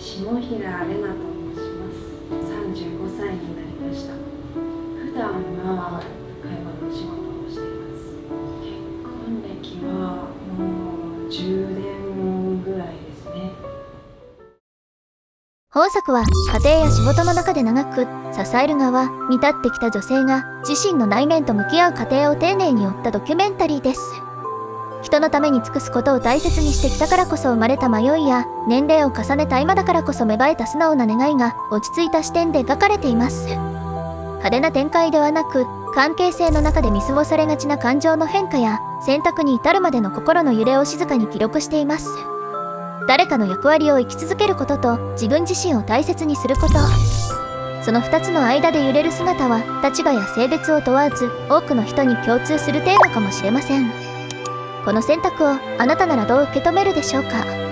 下平玲奈と申します。35歳になりました。普段は会話の仕事をしています。結婚歴はもう10年ぐらいですね。本作は家庭や仕事の中で長く支える側に立ってきた女性が自身の内面と向き合う過程を丁寧に追ったドキュメンタリーです。人のために尽くすことを大切にしてきたからこそ生まれた迷いや、年齢を重ねた今だからこそ芽生えた素直な願いが落ち着いた視点で描かれています。派手な展開ではなく、関係性の中で見過ごされがちな感情の変化や選択に至るまでの心の揺れを静かに記録しています。誰かの役割を生き続けることと自分自身を大切にすること、その2つの間で揺れる姿は立場や性別を問わず多くの人に共通するテーマかもしれません。この選択をあなたならどう受け止めるでしょうか。